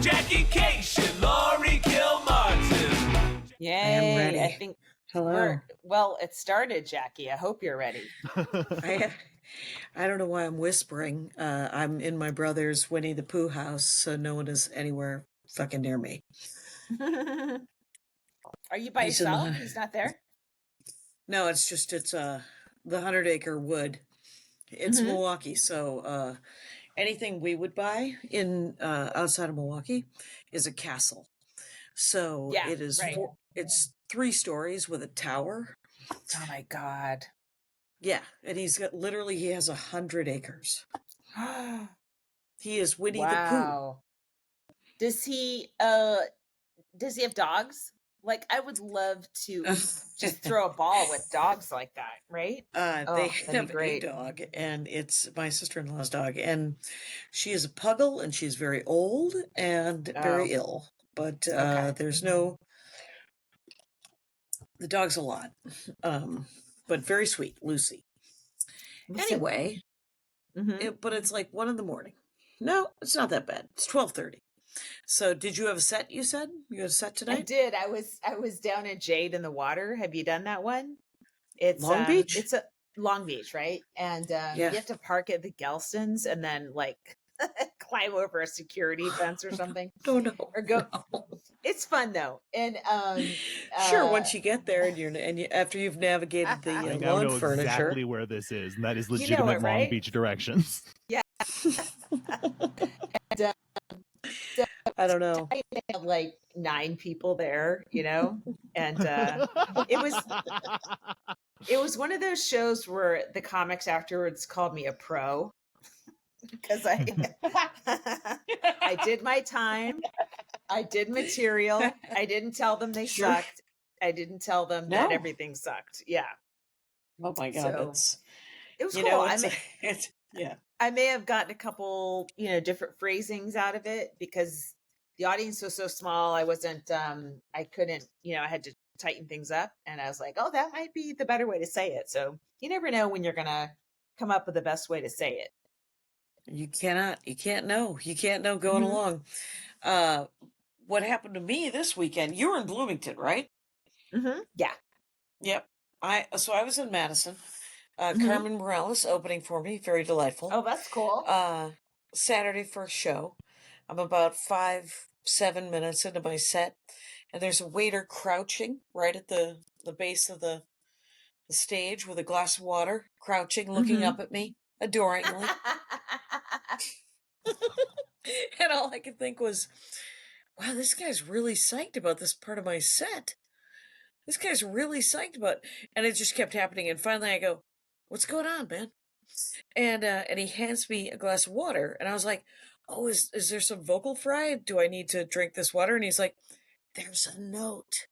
Jackie Kashian, Laurie Kilmartin. Yay! I am ready. I think Hello. it started, Jackie. I hope you're ready. I don't know why I'm whispering. I'm in my brother's Winnie the Pooh house, so no one is anywhere fucking near me. Are you by He's in yourself? the- He's not there? No, it's the 100-acre wood. It's Mhm. Milwaukee, so anything we would buy in outside of Milwaukee is a castle. So Yeah, it is right. it's 3 stories with a tower. Oh my God. Yeah, and he has 100 acres. He is Winnie the Pooh. Wow. Does he have dogs? Like, I would love to just throw a ball with dogs like that, right? They that'd be have a great. dog, and it's my sister-in-law's dog, and she is a puggle, and she's very old and very ill. But Okay. the dog's a lot, but very sweet, Lucy. Listen. Anyway, Mhm. but it's like 1 a.m. No, it's not that bad. It's 12:30. So, did you have a set? You said you had a set I tonight. did. I was down at Jade in the Water. Have you done that one? It's Long Beach? It's a Long Beach, right? And you Yeah. have to park at the Gelston's and then like climb over a security fence or something. Oh no. Or go. No. It's fun though. And Sure, once you get there and after you've navigated the I now lawn know furniture. exactly where this is, and that is You know legitimate it, Long right? Beach directions. Yeah. And, I don't know. I had like 9 people there, and it was one of those shows where the comics afterwards called me a pro because I did my time, I did material, I didn't tell them they Sure. sucked, I didn't tell them that everything sucked. Yeah. Oh my God, It was you cool. know, I may have gotten a couple, different phrasings out of it because the audience was so small. I wasn't, I couldn't, I had to tighten things up, and I was like, oh, that might be the better way to say it. So you never know when you're going to come up with the best way to say it. you can't know going Mhm. along. What happened to me this weekend? You were in Bloomington, right? Mm-hmm. Yeah. Yep. I was in Madison. Mhm. Carmen Morales opening for me. Very delightful. Oh, that's cool. Saturday first show. I'm about 7 minutes into my set, and there's a waiter crouching right at the base of the stage with a glass of water, crouching, looking up at me adoringly. And all I could think was, wow, this guy's really psyched about this part of my set. This guy's really psyched about it. And it just kept happening. And finally I go, what's going on, man? And he hands me a glass of water. And I was like, oh, is there some vocal fry? Do I need to drink this water? And he's like, there's a note.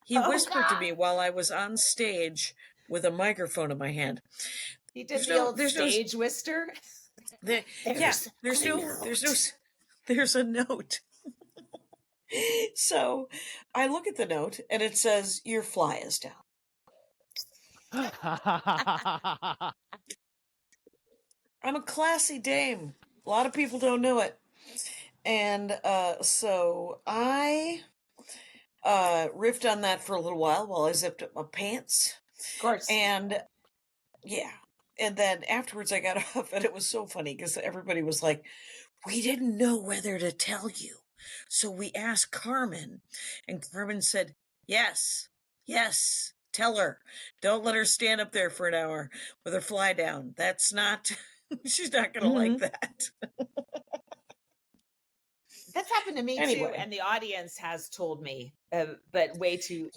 He whispered to me while I was on stage with a microphone in my hand. He did the old stage whister. There's a note. So I look at the note and it says, your fly is down. I'm a classy dame. A lot of people don't know it. And so I riffed on that for a little while I zipped up my pants. Of course. And yeah. And then afterwards I got off, and it was so funny because everybody was like, we didn't know whether to tell you. So we asked Carmen, and Carmen said, yes, tell her. Don't let her stand up there for an hour with her fly down. That's not, she's not going to like that. That's happened to me too, and the audience has told me, but way too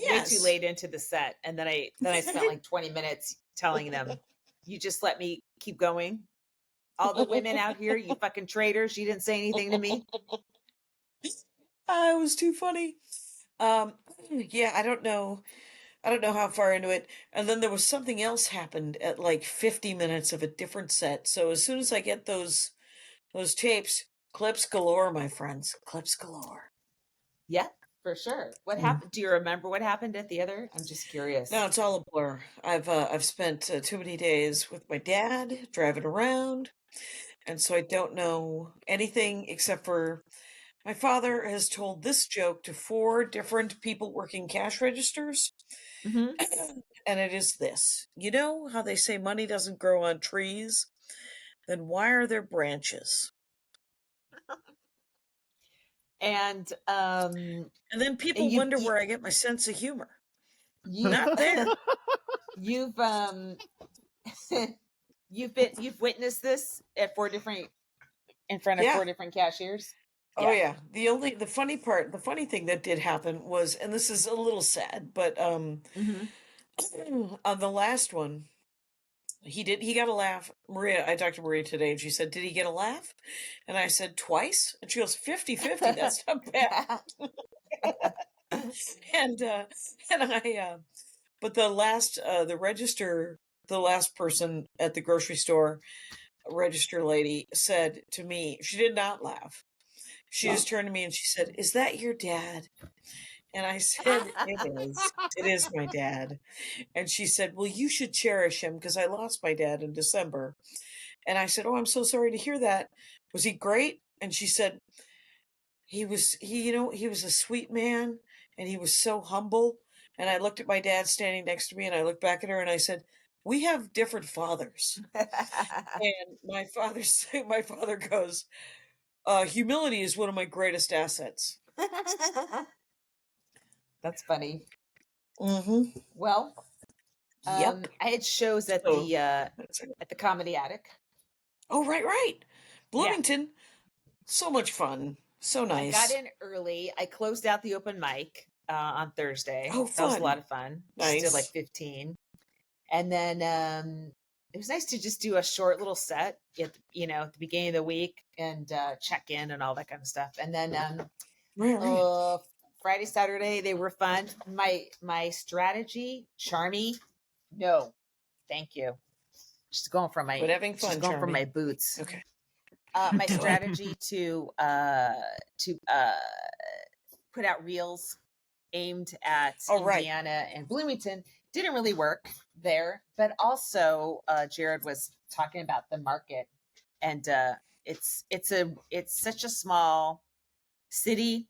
late into the set, and then I spent like 20 minutes telling them, "You just let me keep going." All the women out here, you fucking traitors! You didn't say anything to me. It was too funny. Yeah, I don't know how far into it. And then there was something else happened at like 50 minutes of a different set. So as soon as I get those tapes, clips galore, my friends. Clips galore. Yeah, for sure. What happened? Do you remember what happened at the other? I'm just curious. No, it's all a blur. I've spent too many days with my dad driving around, and so I don't know anything except for My father has told this joke to 4 different people working cash registers, Hmm. and it is this. You know how they say money doesn't grow on trees? Then why are there branches? And And then people you, wonder where I get my sense of humor. you Not there. you've you've witnessed this at 4 different in front of Yeah. 4 different cashiers. Oh yeah. The funny thing that did happen was, and this is a little sad, but Hmm. on the last one, he got a laugh. Maria, I talked to Maria today and she said, "Did he get a laugh?" And I said, "Twice?" And she goes, 50-50. That's not bad. And I but the last the last person at the grocery store, register lady, said to me, she did not laugh. She just turned to me and she said, "Is that your dad?" And I said, "It is. It is my dad." And she said, "Well, you should cherish him because I lost my dad in December." And I said, "Oh, I'm so sorry to hear that. Was he great?" And she said, he was a sweet man and he was so humble." And I looked at my dad standing next to me and I looked back at her and I said, "We have different fathers." And my father goes, "Humility is one of my greatest assets." That's funny. Mm-hmm. Well, Yep. I had shows at So the Comedy Attic. oh, right. Yeah, Bloomington. So much fun. So I got nice. in early. I closed out the open mic on Thursday. Oh, That was a lot fun. of fun. Just did like Nice. 15, and then it was nice to just do a short little set at the beginning of the week and check in and all that kind of stuff. And then Right. Friday, Saturday they were fun. My strategy, Charmy, no, thank you. She's going for Quit having she's fun, going for Charmy. my boots. Okay. My Do it. strategy to put out reels aimed at Oh, right. Indiana and Bloomington didn't really work there. But also, Jared was talking about the market, and it's such a small city,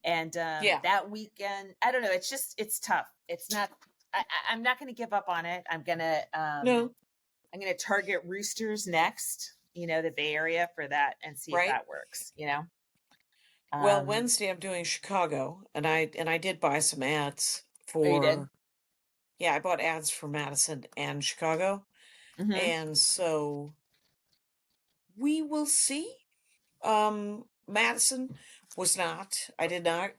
and Yeah. that weekend, I don't know. It's tough. It's not. I'm not going to give up on it. No. I'm gonna target roosters next. The Bay Area for that, and see if Right. that works. Well, Um, Wednesday I'm doing Chicago, and I did buy some ads oh, you did? for. Yeah, I bought ads for Madison and Chicago, Mm-hmm. and so we will see. Madison was not. I did not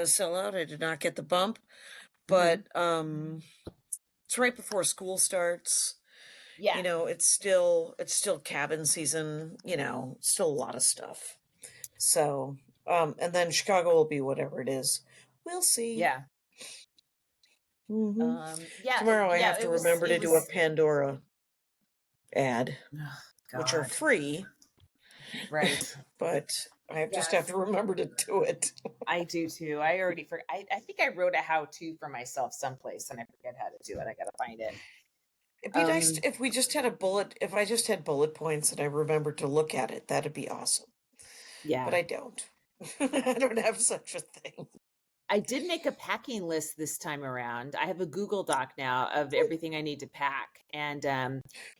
sell out. I did not get the bump, Mm-hmm. but it's right before school starts. Yeah. It's still cabin season. Still a lot of stuff. So, and then Chicago will be whatever it is. We'll see. Yeah. Hmm. Yeah. Tomorrow I Yeah. have to remember It to do a was. Pandora ad, Oh, which are God. free, Right. but I just Yes. have to remember to do it. I do too. I already forgot. I think I wrote a how-to for myself someplace, and I forget how to do it. I gotta find it. It'd be nice if we just had if I just had bullet points and I remembered to look at it. That'd be awesome. Yeah. But I don't. I don't have such a thing. I did make a packing list this time around. I have a Google Doc now of everything I need to pack. And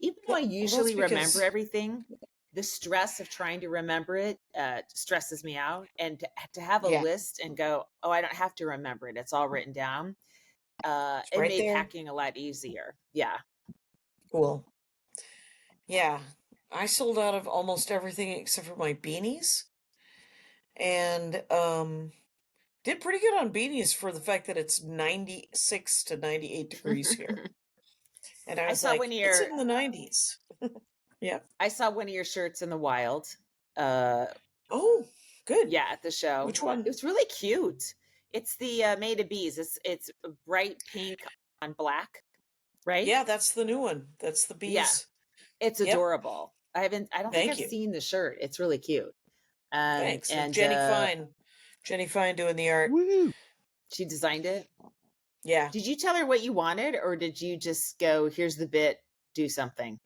even though I Well, that's usually remember because, everything, the stress of trying to remember it stresses me out. And to have a yeah, list and go, oh, I don't have to remember it. It's all written down. it's It right made there. packing a lot easier. Yeah. Cool. Yeah. I sold out of almost everything except for my beanies. And did pretty good on beanies for the fact that it's 96 to 98 degrees here. And I I was saw like, one of it's your in the 90s. Yeah. I saw one of your shirts in the wild. Uh Oh, good. yeah, at the show. Which one? It was really cute. It's the Made of Bees. It's bright pink on black, right? Yeah, that's the new one. That's the Yeah, bees. it's Yep. adorable. I don't think Thank I've you. seen the shirt. It's really cute. Thanks. And Jenny Fine. Jenny Fine doing the art. Woo! she designed it. Yeah. Did you tell her what you wanted, or did you just go, here's the bit, do something?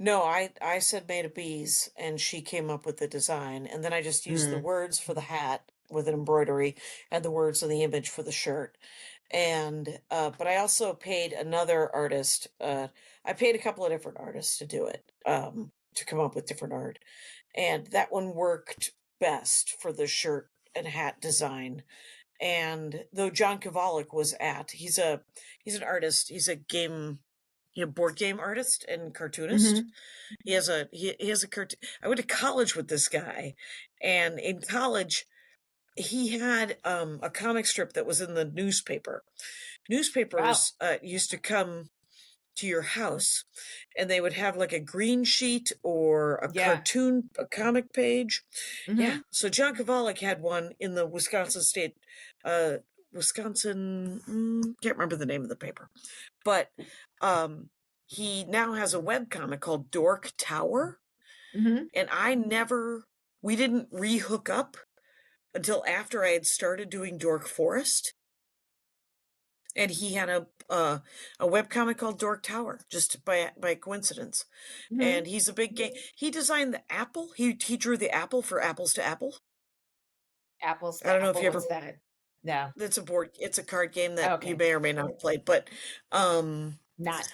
No, I said made of bees, and she came up with the design, and then I just used the Mm. words for the hat with an embroidery and the words of the image for the shirt. And but I also paid another artist. I paid a couple of different artists to do it, to come up with different art, and that one worked best for the shirt and hat design. And though John Kovalik was he's an artist, he's a board game artist and cartoonist. Hmm. He has a cartoon. I went to college with this guy, and in college he had a comic strip that was in the newspaper. Wow. Newspapers used to come to your house, and they would have like a green sheet or Yeah. a comic page. Hmm. Yeah. So John Kovalik had one in the Wisconsin state, uh, can't remember the name of the paper, but um, he now has a web comic called Dork Tower, Hmm. and we didn't rehook up until after I had started doing Dork Forest, and he had a webcomic called Dork Tower, just by coincidence. Hmm. And he's a big game. He designed the apple. He drew the apple for Apples to Apple. Apples I to don't know if apple. you ever. What's that? No. It's a card game that you Okay. may or may not have played, um, Not.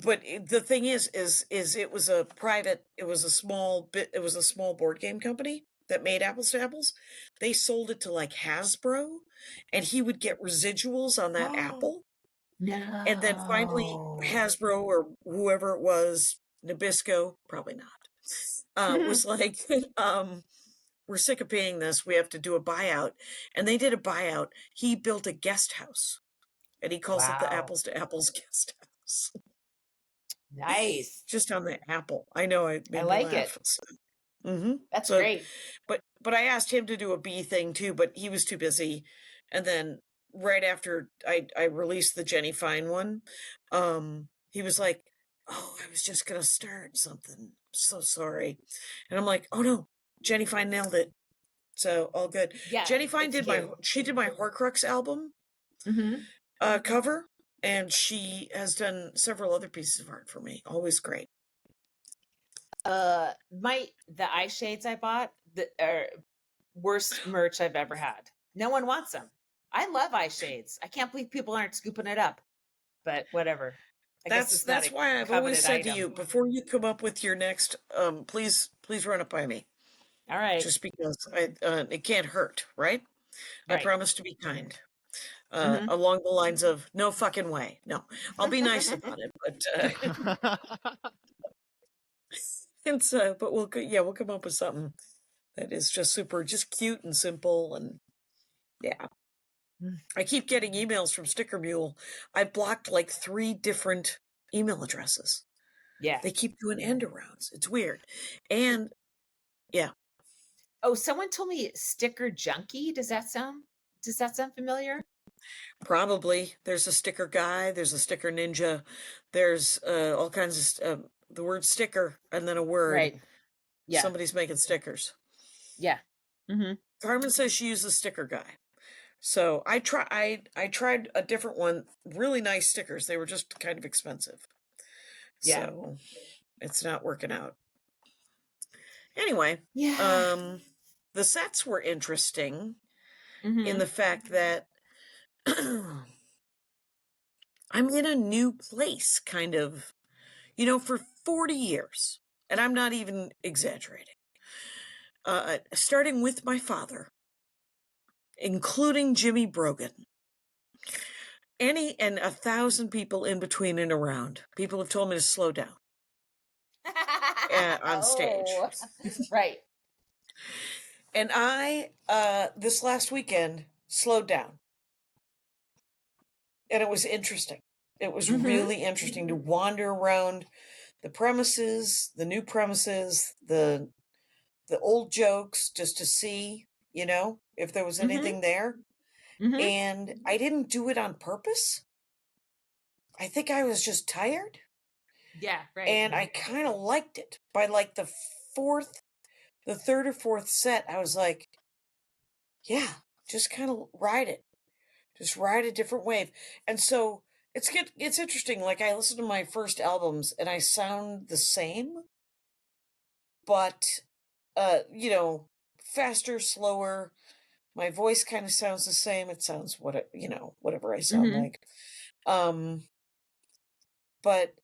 but the thing is it was a private. It was a small bit. It was a small board game company that made Apples to Apples. They sold it to like Hasbro, and he would get residuals on that apple. And then finally, No. Hasbro or whoever it was, Nabisco, probably not, was like, we're sick of paying this. We have to do a buyout. And they did a buyout. He built a guest house, and he calls it the Wow. Apples to Apples guest house. Nice. Just on the apple. I know it I made me like it. laugh. Mm-hmm. That's So, great. but I asked him to do a bee thing too, but he was too busy. And then right after I released the Jenny Fine one, he was like, "Oh, I was just gonna start something. I'm so sorry." And I'm like, "Oh no, Jenny Fine nailed it. So all good." Yeah. Jenny Fine It's cute. she did my Horcrux album Hmm. cover, and she has done several other pieces of art for me. Always great. The eye shades I bought are worst merch I've ever had. No one wants them. I love eye shades. I can't believe people aren't scooping it up. But whatever. I guess it's not That's a why I've always coveted said to item. you, before you come up with your next, please run it by me, All right. just because it can't hurt, right? I Right. promise to be kind, Hmm. along the lines of no fucking way. No, I'll be nice about it, but we'll come up with something that is just cute and simple, and yeah. I keep getting emails from Sticker Mule. I blocked like 3 different email addresses. Yeah. They keep doing end arounds. It's weird. And yeah, Oh, someone told me sticker junkie. Does that sound familiar? probably there's a sticker guy, there's a sticker ninja, there's all kinds of the word sticker and then a word. Right. Yeah. Somebody's making stickers. Yeah. Hmm. Carmen says she uses sticker guy. So I tried a different one, really nice stickers. They were just kind of expensive. Yeah. So it's not working out. Anyway, Yeah. the sets were interesting in Hmm. the fact that I'm in a new place, kind of, for 40 years, and I'm not even exaggerating. Starting with my father, including Jimmy Brogan, and 1,000 people in between and around. People have told me to slow down on stage. Oh, right. And I, this last weekend, slowed down. And it was interesting. It was Hmm. really interesting to wander around the premises, the new premises, the old jokes, just to see, if there was Hmm. anything there. Hmm. And I didn't do it on purpose. I think I was just tired, Yeah. Right. and I kind of liked it. By like the third or fourth set, I was like, yeah, just kind of ride it. Just ride a different wave. And so It's interesting. Like, I listen to my first albums and I sound the same, but faster, slower. My voice kind of sounds the same. It sounds whatever I sound Mm-hmm. like. But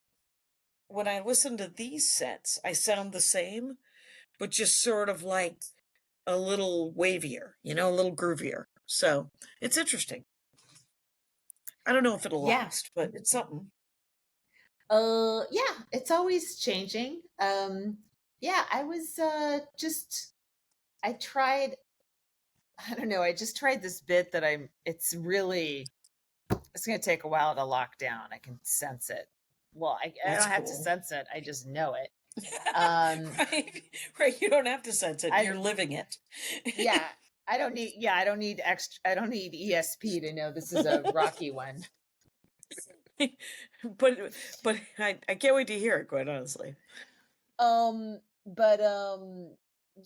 when I listen to these sets, I sound the same, but just sort of like a little wavier, a little groovier. So it's interesting. I don't know if it'll Yeah. last, but it's something. Yeah, it's always changing. Yeah, I was I tried, I don't know, I just tried this bit that it's going to take a while to lock down. I can sense it. Well, I That's don't have to cool. sense it. I just know it. Um, Right. You don't have to sense it. I You're living it. yeah, I don't need I don't need ESP to know this is a rocky one. but I can't wait to hear it, quite honestly. But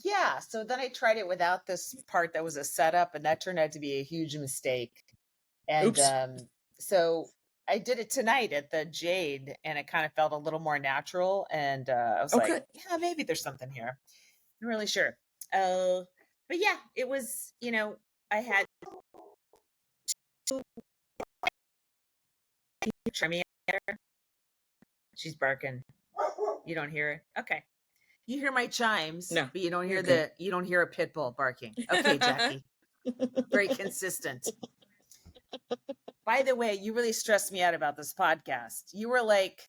yeah, so then I tried it without this part that was a setup, and that turned out to be a huge mistake. And Oops. so I did it tonight at the Jade, and it kind of felt a little more natural. And I was like, Good. yeah, maybe there's something here. I'm really sure. But yeah, it was, I had Tremie there. She's barking. You don't hear it? Okay. You hear my chimes, No, but you don't you're hear good. you don't hear a pit bull barking. Okay, Jackie. Very consistent. By the way, you really stressed me out about this podcast. You were like,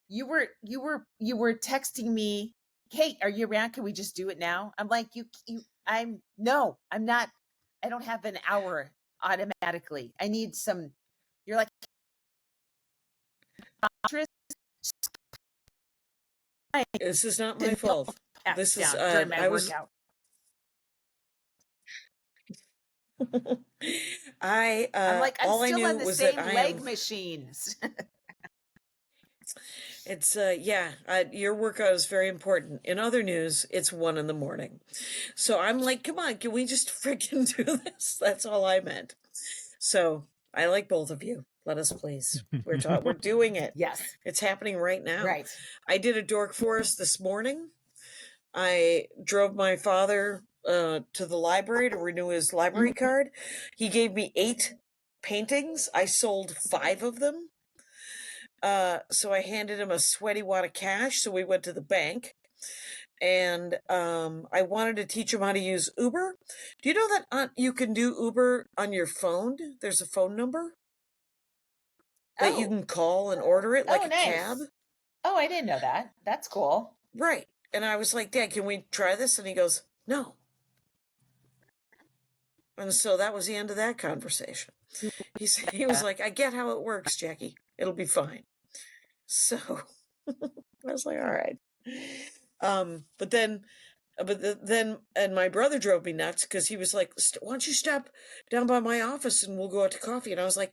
you were texting me, "Kate, are you around? Can we just do it now?" I'm like, I'm not. I don't have an hour automatically. I need some. You're like, This is not my fault. This is down during my I was workout. I'm like, I'm all I still knew on the was that same I leg am machines. it's your workout is very important. In other news, it's 1 a.m. So I'm like, come on, can we just freaking do this? That's all I meant. So I like both of you. Let us please. We're doing it. Yes, It's happening right now. right. I did a dork forest this morning. I drove my father to the library to renew his library card. He gave me 8 paintings. I sold 5 of them. So I handed him a sweaty wad of cash. So we went to the bank, and I wanted to teach him how to use Uber. Do you know that you can do Uber on your phone? There's a phone number that you can call and order it like a nice. cab. Oh, I didn't know that. That's cool. Right. And I was like, Dad, can we try this? And he goes, no. And so that was the end of that conversation. He was like, I get how it works, Jackie. It'll be fine. So I was like, all right. But then, and my brother drove me nuts because he was like, why don't you stop down by my office and we'll go out to coffee? And I was like,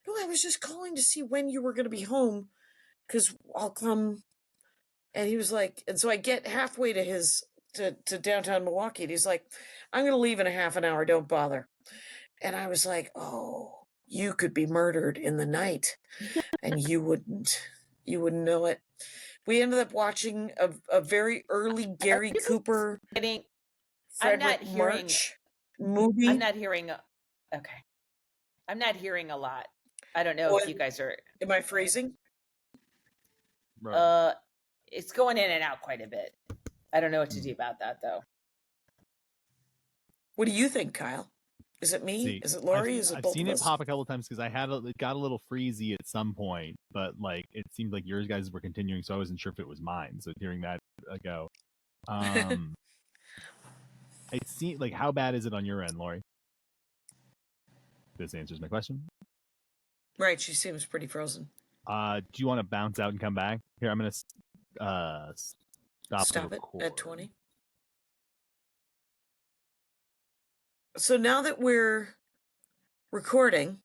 no, I was just calling to see when you were going to be home because I'll come. And he was like, and so I get halfway to downtown Milwaukee, and he's like, I'm going to leave in a half an hour. Don't bother. And I was like, oh, you could be murdered in the night and you wouldn't know it. We ended up watching a very early Gary Cooper, I'm not Frederick hearing March movie. I'm not hearing okay. I'm not hearing a lot. I don't know if you guys are Am I phrasing? Right. it's going in and out quite a bit. I don't know what to do about that though. What do you think, Kyle? Is it me? See, Is it Laurie? Is it I've both seen of it us? pop a couple times because it got a little freezy at some point, but like it seemed like yours guys were continuing, so I wasn't sure if it was mine. So hearing that go, it seemed like, how bad is it on your end, Laurie? This answers my question. Right, she seems pretty frozen. Do you want to bounce out and come back? Here, I'm gonna stop it at 20. So now that we're recording,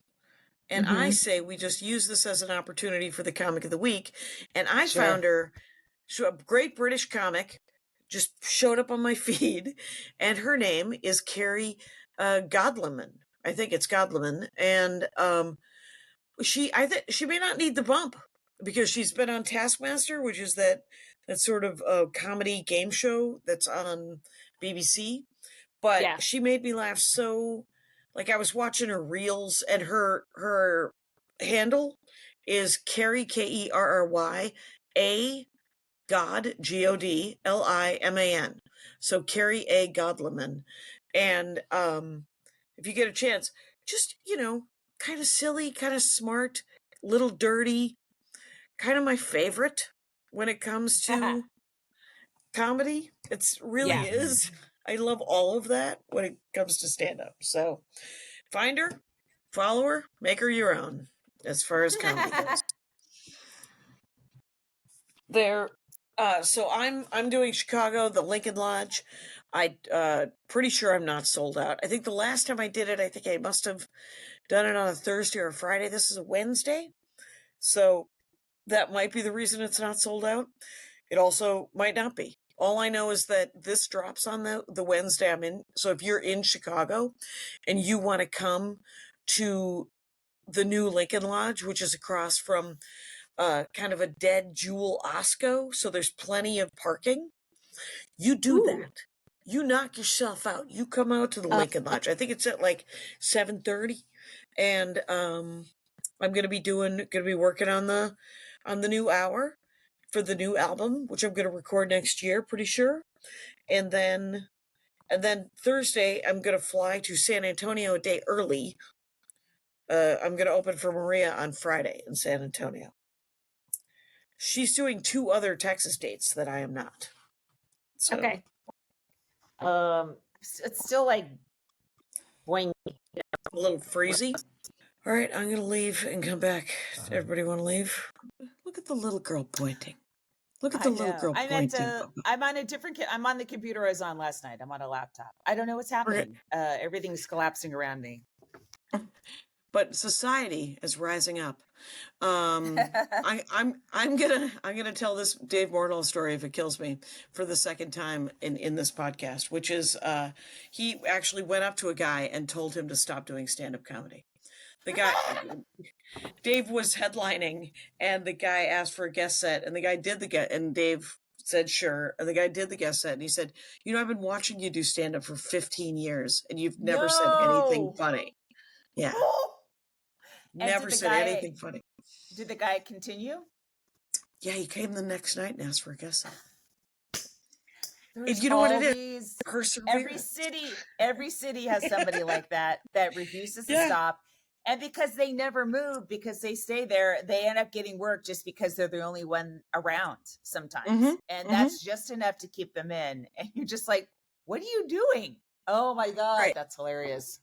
and I say we just use this as an opportunity for the comic of the week, and I found her, a great British comic, just showed up on my feed, and her name is Kerry Godliman. I think it's Godliman, and I think she may not need the bump because she's been on Taskmaster, which is that sort of comedy game show that's on BBC. But Yeah. she made me laugh so, like I was watching her reels, and her handle is Kerry, Kerry, a Godliman. So Kerry A. Godliman. And if you get a chance, just, kind of silly, kind of smart, little dirty, kind of my favorite when it comes to comedy. It's really Yeah. is. I love all of that when it comes to stand up. So find her, follow her, make her your own as far as comedy goes. There so I'm doing Chicago, the Lincoln Lodge. I pretty sure I'm not sold out. I think the last time I did it, I think I must have done it on a Thursday or a Friday. This is a Wednesday. So that might be the reason it's not sold out. It also might not be. All I know is that this drops on the Wednesday I'm in. So if you're in Chicago and you want to come to the new Lincoln Lodge, which is across from kind of a dead Jewel Osco, so there's plenty of parking, you do Ooh. that. You knock yourself out. You come out to the Lincoln Lodge. I think it's at like 7:30, and I'm gonna be working on the new hour for the new album, which I'm gonna record next year, pretty sure. And then Thursday I'm gonna fly to San Antonio a day early. I'm gonna open for Maria on Friday in San Antonio. She's doing 2 other Texas dates that I am not. So Okay. It's still like boing. a little freezy. All right, I'm gonna leave and come back. Does everybody want to leave? Look at the little girl pointing. Look at the little girl I meant pointing. I'm on a different. I'm on the computer I was on last night. I'm on a laptop. I don't know what's happening. Everything's collapsing around me. But society is rising up. I'm gonna tell this Dave Mordahl story if it kills me for the second time in this podcast, which is he actually went up to a guy and told him to stop doing stand-up comedy. The guy Dave was headlining, and the guy asked for a guest set, and the guy did the guest, and Dave said sure, and the guy did the guest set, and he said, I've been watching you do stand-up for 15 years, and you've never said anything funny. Yeah. Never said anything funny. Did the guy continue? Yeah, he came the next night and asked for a guest set. There's you know what it is? is? Perseverance. Every city has somebody like that refuses to stop. And because they never move, because they stay there, they end up getting work just because they're the only one around sometimes. And that's just enough to keep them in. And you're just like, what are you doing? Oh my God, Right. That's hilarious.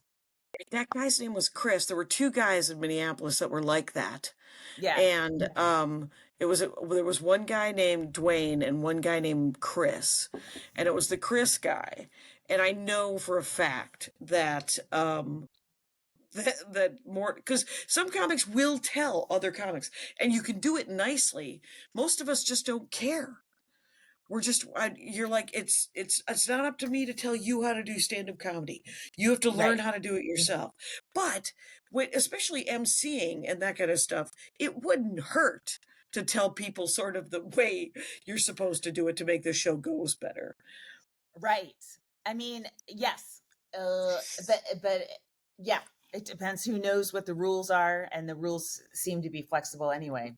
That guy's name was Chris. There were 2 guys in Minneapolis that were like that. Yeah. And there was one guy named Dwayne and one guy named Chris. And it was the Chris guy. And I know for a fact that that more, because some comics will tell other comics, and you can do it nicely. Most of us just don't care. We're just you're like, it's not up to me to tell you how to do stand-up comedy. You have to learn how to do it yourself. But especially emceeing and that kind of stuff, it wouldn't hurt to tell people sort of the way you're supposed to do it to make the show goes better. Right. I mean, yes. But yeah, it depends who knows what the rules are, and the rules seem to be flexible anyway.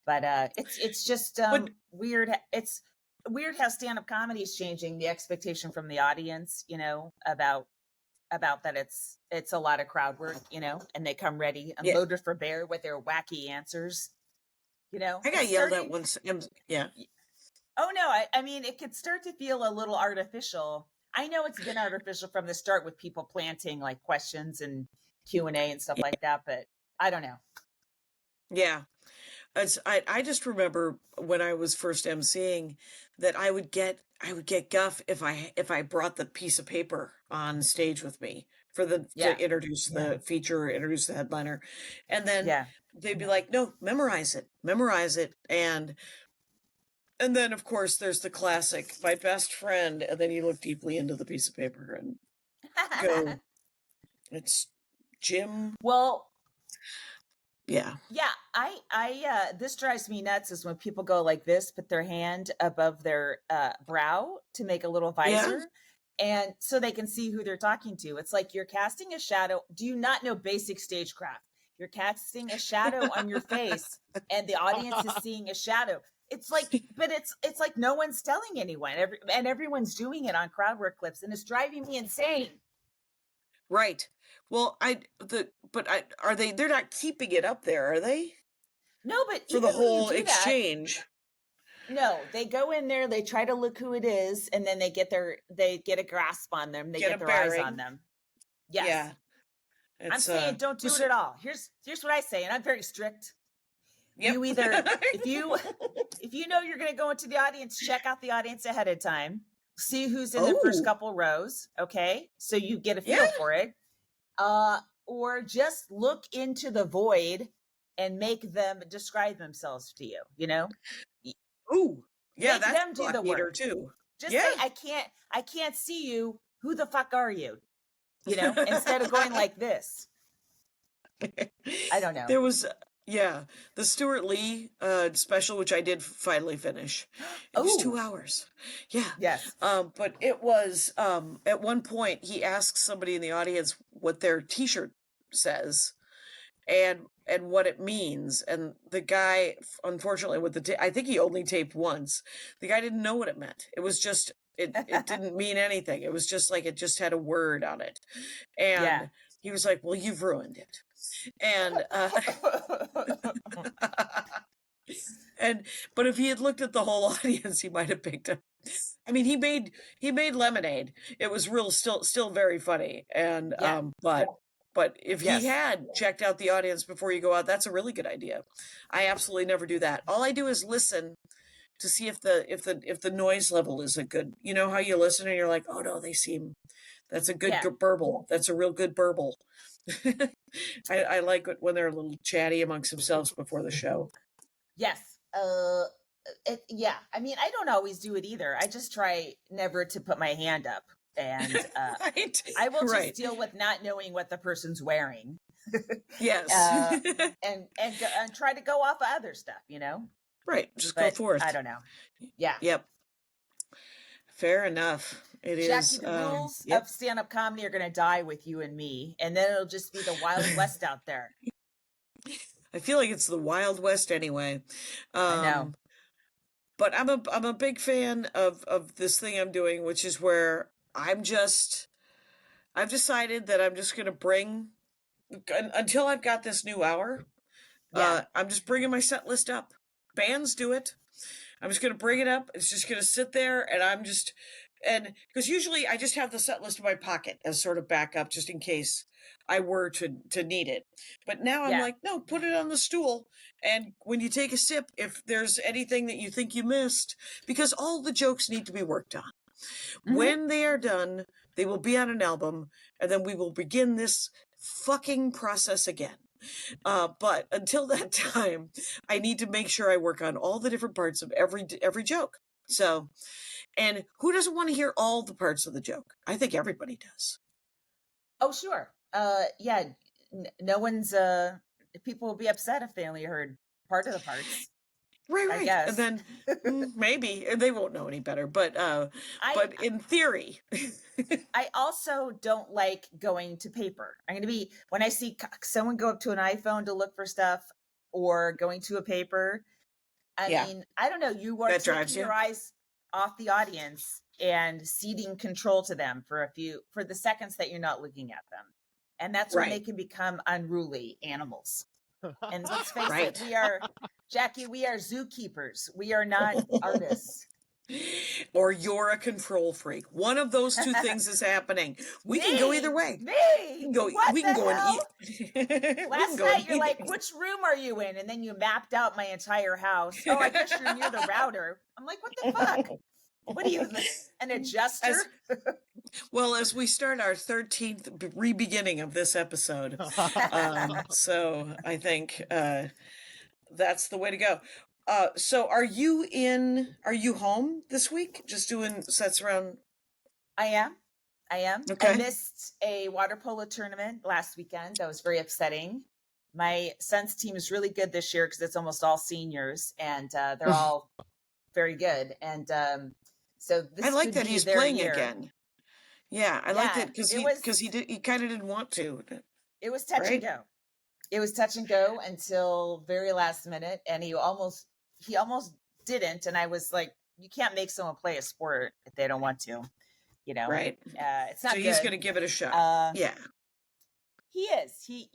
But it's just weird. It's weird how stand-up comedy is changing the expectation from the audience, about that it's a lot of crowd work, and they come ready and loaded for bear with their wacky answers. I got yelled at once. Yeah. Oh no, I mean, it could start to feel a little artificial. I know it's been artificial from the start with people planting like questions and Q&A and stuff like that, but I don't know. Yeah. I just remember when I was first emceeing that I would get guff if I brought the piece of paper on stage with me for to introduce the feature, introduce the headliner, and then they'd be like, "No, memorize it, and then of course there's the classic, my best friend, and then you look deeply into the piece of paper and go, it's Jim. Well, Yeah. Yeah, this drives me nuts is when people go like this, put their hand above their brow to make a little Yeah. visor, and so they can see who they're talking to. It's like you're casting a shadow. Do you not know basic stagecraft? You're casting a shadow on your face, and the audience is seeing a shadow. It's like, but it's like no one's telling anyone, and everyone's doing it on crowd work clips, and it's driving me insane. Right. Well, are they? They're not keeping it up there, are they? No, but For the even when you whole do that, exchange. no, they go in there, they try to look who it is, and then they get a grasp on them, they Get get a their eyes bearing. on them. Yes. Yeah. I'm It's saying don't do was it at all. Here's what I say, and I'm very strict. Yep. You either if you know you're gonna go into the audience, check out the audience ahead of time, see who's in the first Oh. couple rows, okay? So you get a feel Yeah. for it. Or just look into the void and make them describe themselves to you, you know? Ooh. Yeah, Make that's them a do lot the neater work. too. Just Yeah. say I can't see you. Who the fuck are you? You know, instead of going like this. I don't know. There was the Stuart Lee special, which I did finally finish. It was 2 Oh, hours. Yeah. yes. But it was at one point he asks somebody in the audience what their t-shirt says and what it means, and the guy, unfortunately, with I think he only taped once. The guy didn't know what it meant. It was just it didn't mean anything. It was just like it just had a word on it. Yeah. And he was like, "Well, you've ruined it." And but if he had looked at the whole audience, he might have picked up. I mean, he made lemonade. It was still very funny. And Yeah. but if Yes. he had checked out the audience before you go out, that's a really good idea. I absolutely never do that. All I do is listen to see if the noise level is a good. You know how you listen and you're like, "Oh no, that's a good Yeah. burble. That's a real good burble." I like it when they're a little chatty amongst themselves before the show. Yes. Yeah. I mean, I don't always do it either. I just try never to put my hand up, and Right. I will just Right. deal with not knowing what the person's wearing. Yes. And try to go off of other stuff, you know. Right. Just go But forth. I don't know. Yeah. Yep. Fair enough. It Jackie, is. the rules Yep. of stand-up comedy are going to die with you and me, and then it'll just be the Wild West out there. I feel like it's the Wild West anyway. I know. But I'm a big fan of this thing I'm doing, which is where I've decided that I'm just going to bring until I've got this new hour. Yeah. I'm just bringing my set list up. Bands do it. I'm just going to bring it up. It's just going to sit there, and because usually I just have the set list in my pocket as sort of backup, just in case I were to need it. But now I'm Yeah. like, no, put it on the stool. And when you take a sip, if there's anything that you think you missed, because all the jokes need to be worked on. Mhm. When they are done, they will be on an album, and then we will begin this fucking process again. But until that time, I need to make sure I work on all the different parts of every joke. So, and who doesn't want to hear all the parts of the joke? I think everybody does. Oh, sure. Yeah. No one's. People will be upset if they only heard part of the parts. Right. I guess. And then maybe they won't know any better. But in theory, I also don't like going to paper. I'm going to be, when I see someone go up to an iPhone to look for stuff or going to a paper, I mean, I don't know, you are That drives taking you. your eyes off the audience and ceding control to them for the seconds that you're not looking at them. And that's when they Right. can become unruly animals. And let's face Right. it, Jackie, we are zookeepers. We are not artists. Or you're a control freak. One of those two things is happening. We can go either way. Me? We can go. What We can the go hell? and eat. Last night you're like, which room are you in? And then you mapped out my entire house. Oh, I guess you're near the router. I'm like, what the fuck? What are you, an adjuster? Well, as we start our 13th re-beginning of this episode, so I think that's the way to go. So are you home this week? Just doing sets around? I am. Okay. I missed a water polo tournament last weekend. That was very upsetting. My son's team is really good this year because it's almost all seniors, and they're all very good. And so this I like could that be he's their playing year. again. Yeah, I like Yeah, that because it he kind of didn't want to, was touch and right? go. It was touch and go until very last minute, and he almost didn't. And I was like, you can't make someone play a sport if they don't want to. You know, Right. it's So not he's good. going to give it a shot. Yeah. He is. He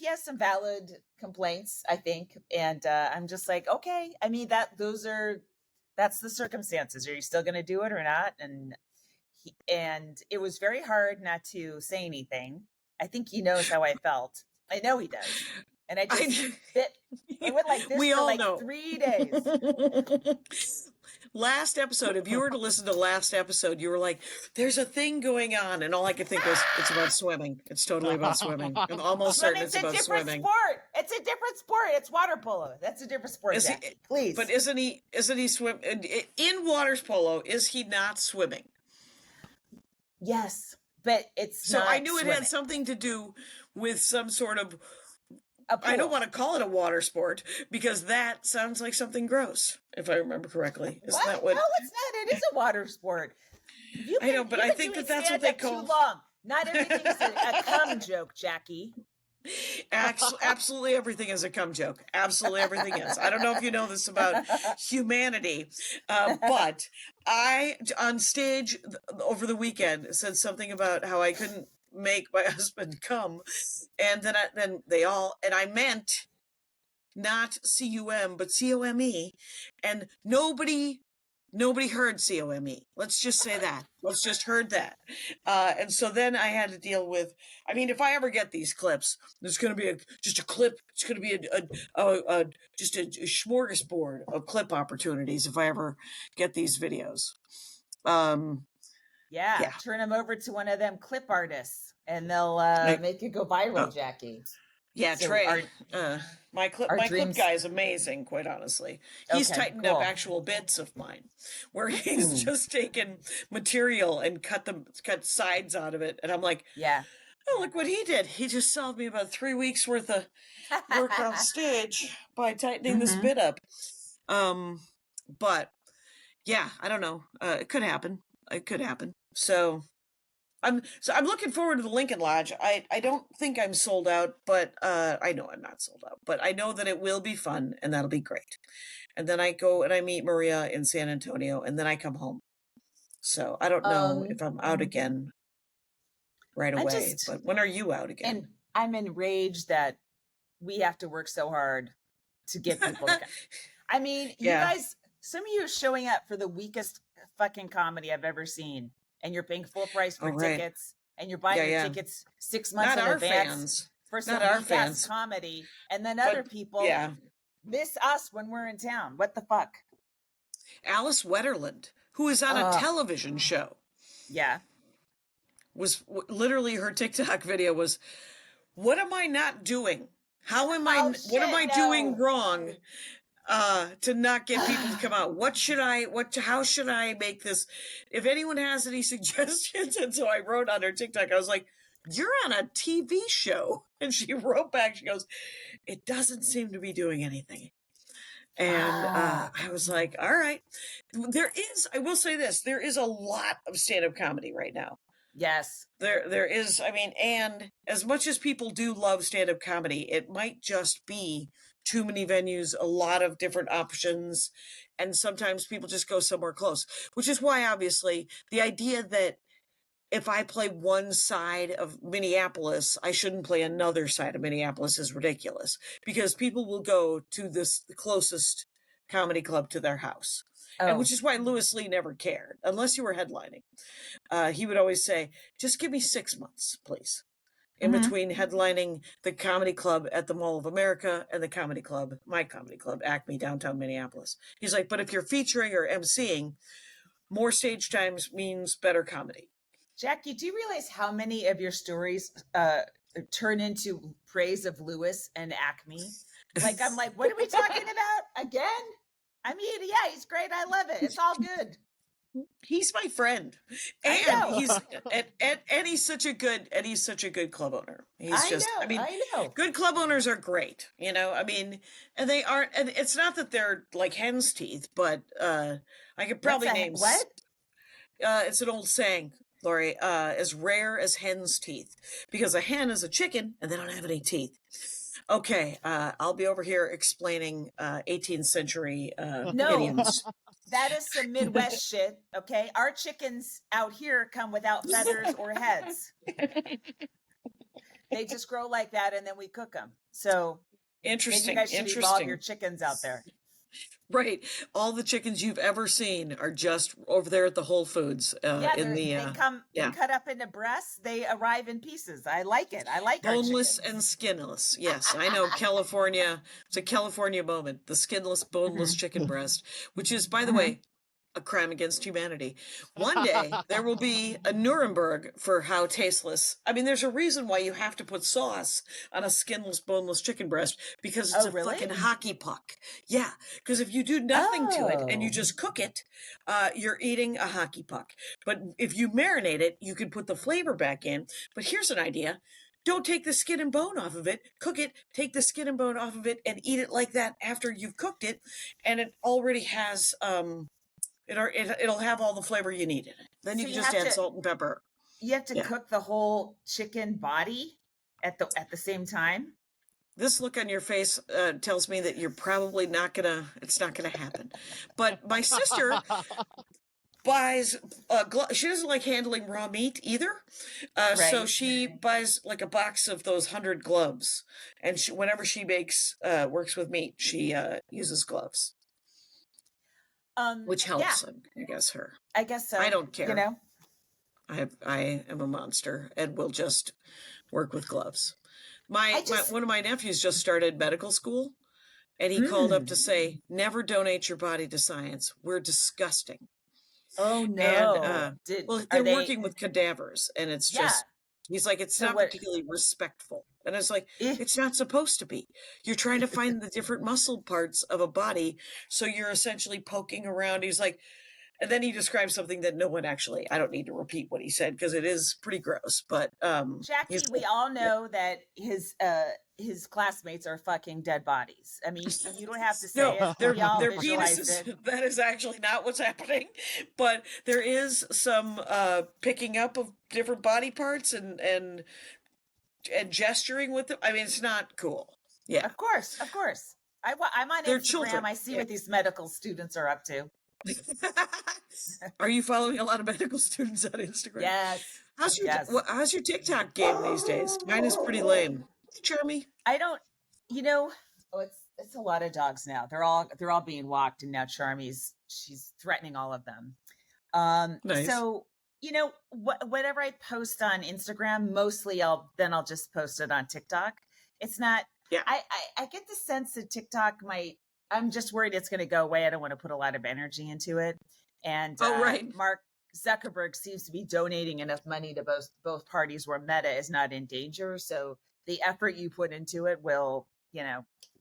has some valid complaints, I think, and I'm just like, okay. I mean, that's the circumstances. Are you still going to do it or not? And it was very hard not to say anything. I think he knows how I felt. I know he does, and I just I went like this We for all like know. 3 days. Last episode, if you were to listen to last episode, you were like, there's a thing going on. And all I could think was, it's about swimming. It's totally about swimming. I'm almost certain it's about swimming. Sport. It's a different sport. It's water polo. That's a different sport, Jackie. Please. But isn't he swim in water polo? Is he not swimming? Yes, but it's so not I knew swimming. it had something to do with some sort of, A pool. I don't want to call it a water sport because that sounds like something gross, if I remember correctly. Isn't that what? No, it's not. It is a water sport. I know, but I think that's what they call. Too long. Not everything is a cum joke, Jackie. Absolutely everything is a cum joke. Absolutely everything is. I don't know if you know this about humanity, but I, on stage over the weekend, said something about how I couldn't make my husband come, and then they all, and I meant not cum but COME, and nobody heard COME. Let's just say that. Let's just heard that. And so then I had to deal with, I mean, if I ever get these clips, there's going to be just a clip. It's going to be just a smorgasbord of clip opportunities if I ever get these videos. Yeah, turn them over to one of them clip artists and they'll make it go viral, Jackie. Yeah, so Trey, my clip guy is amazing, quite honestly. He's tightened up actual bits of mine where he's just taken material and cut sides out of it. And I'm like, yeah. Oh, look what he did. He just solved me about 3 weeks worth of work on stage by tightening this bit up. But yeah, I don't know. It could happen. So I'm looking forward to the Lincoln Lodge. I don't think I'm sold out, but I know I'm not sold out. But I know that it will be fun and that'll be great. And then I go and I meet Maria in San Antonio and then I come home. So I don't know if I'm out again right away. But when are you out again? And I'm enraged that we have to work so hard to get people to come. I mean, you guys, some of you are showing up for the weakest fucking comedy I've ever seen. And you're paying full price for tickets, and you're buying your tickets 6 months in advance for some weak-ass comedy, and then other people miss us when we're in town. What the fuck? Alice Wetterland, who is on a television show, was literally her TikTok video was, "What am I not doing? How am I? What am I doing wrong?" To not get people to come out. How should I make this? If anyone has any suggestions. And so I wrote on her TikTok, I was like, you're on a TV show. And she wrote back, she goes, it doesn't seem to be doing anything. And I was like, all right. I will say this, there is a lot of stand-up comedy right now. Yes. There is, I mean, and as much as people do love stand-up comedy, it might just be too many venues, a lot of different options, and sometimes people just go somewhere close, which is why, obviously, the idea that if I play one side of Minneapolis, I shouldn't play another side of Minneapolis is ridiculous, because people will go to the closest comedy club to their house. And which is why Louis Lee never cared, unless you were headlining. He would always say, just give me 6 months, please. In between headlining the comedy club at the Mall of America and my comedy club, Acme, downtown Minneapolis. He's like, but if you're featuring or emceeing, more stage times means better comedy. Jackie, do you realize how many of your stories turn into praise of Louis and Acme? Like, I'm like, what are we talking about again? I mean, yeah, he's great. I love it. It's all good. He's my friend, I and know. he's such a good club owner. He's I just, I know. mean, I know. good club owners are great. I mean, and they aren't, and it's not that they're like hen's teeth, but I could What's probably a name. what? It's an old saying, Laurie. As rare as hen's teeth, because a hen is a chicken and they don't have any teeth. Okay, I'll be over here explaining 18th century No, idioms. that is some Midwest shit. Okay, our chickens out here come without feathers or heads. They just grow like that, and then we cook them. So maybe you Interesting, guys should evolve your interesting. chickens out there. Right. All the chickens you've ever seen are just over there at the Whole Foods Yeah, in the they come yeah, cut up into breasts. They arrive in pieces. I like it. I like our boneless chickens. and skinless. Yes, I know California. It's a California moment. The skinless, boneless chicken breast, which is, by the way, a crime against humanity. One day there will be a Nuremberg for how tasteless. I mean, there's a reason why you have to put sauce on a skinless, boneless chicken breast, because it's Oh, a really? fucking hockey puck. Yeah, because if you do nothing to it and you just cook it, you're eating a hockey puck. But if you marinate it, you can put the flavor back in. But here's an idea. Don't take the skin and bone off of it. Cook it, take the skin and bone off of it, and eat it like that after you've cooked it. And it already has it'll have all the flavor you need in it. Then So you can you just have add to salt and pepper. you have to Yeah. cook the whole chicken body at the same time. This look on your face tells me that you're probably it's not gonna happen. But my sister buys she doesn't like handling raw meat either. So Right. she buys like a box of those 100 gloves. And whenever she works with meat, she uses gloves, which Yeah, helps, I guess, her. I guess so. I don't You care. know. I am a monster and will just work with gloves. I just One of my nephews just started medical school, and he called up to say, "Never donate your body to science. We're disgusting." Oh And no. well, Are they're they working with cadavers, and it's yeah. just he's like, it's So not what particularly respectful. And it's like, eh, it's not supposed to be. You're trying to find the different muscle parts of a body, so you're essentially poking around. He's like, and then he describes something that no one actually, I don't need to repeat what he said because it is pretty gross, but he's Jackie, we like, all yeah. know that his classmates are fucking dead bodies. I mean, you don't have to No, say it. they're We all they're visualized penises. it. That is actually not what's happening. But there is some picking up of different body parts and gesturing with them. I mean, it's not cool. Yeah. Of course, of course. I'm on They're Instagram. children. I see Yeah. what these medical students are up to. Are you following a lot of medical students on Instagram? Yes, yes. How's your TikTok game these days? Mine is pretty lame. Hey, Charmy. I don't. You know, oh, it's a lot of dogs now. They're all being walked, and now she's threatening all of them. Nice. So whatever I post on Instagram, mostly I'll just post it on TikTok. It's not. Yeah. I get the sense that TikTok might. I'm just worried it's going to go away. I don't want to put a lot of energy into it. And Oh, right. Mark Zuckerberg seems to be donating enough money to both parties where Meta is not in danger. So the effort you put into it will,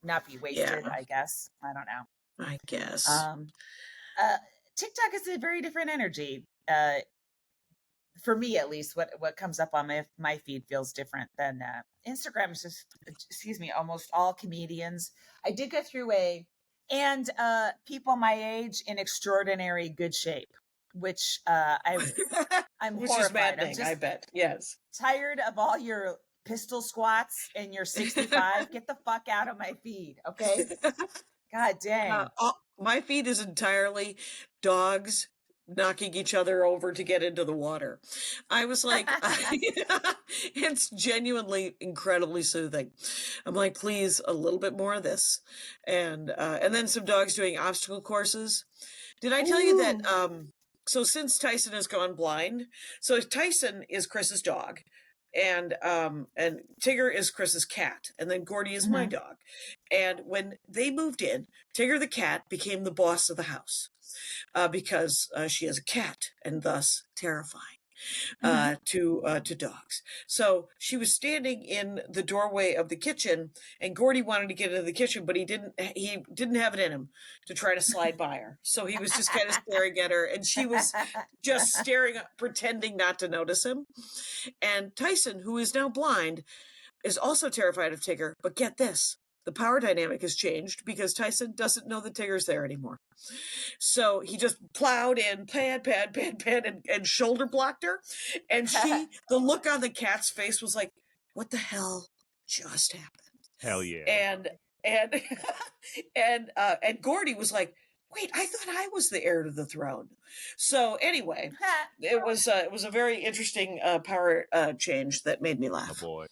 not be wasted. Yeah. I guess. I don't know. I guess. TikTok is a very different energy. For me, at least, what comes up on my feed feels different than Instagram. Is just, excuse me, almost all comedians. I did go through and people my age in extraordinary good shape, which I'm Which horrified. is maddening, I bet. Yes. Tired of all your pistol squats and your 65. Get the fuck out of my feed, okay? God dang. My feed is entirely dogs knocking each other over to get into the water. I was like, it's genuinely incredibly soothing. I'm like, please, a little bit more of this. And then some dogs doing obstacle courses. Did I tell you that, so since Tyson has gone blind, so Tyson is Chris's dog. And Tigger is Chris's cat, and then Gordy is my dog. And when they moved in, Tigger the cat became the boss of the house because she is a cat and thus terrifying. to dogs. So she was standing in the doorway of the kitchen, and Gordy wanted to get into the kitchen, but he didn't have it in him to try to slide by her. So he was just kind of staring at her, and she was just staring up, pretending not to notice him. And Tyson, who is now blind, is also terrified of Tigger, but get this. The power dynamic has changed because Tyson doesn't know that Tigger's there anymore. So he just plowed in, pad, and shoulder blocked her. And the look on the cat's face was like, what the hell just happened? Hell yeah. And and Gordy was like, wait, I thought I was the heir to the throne. So anyway, it was a very interesting power change that made me Oh laugh. boy.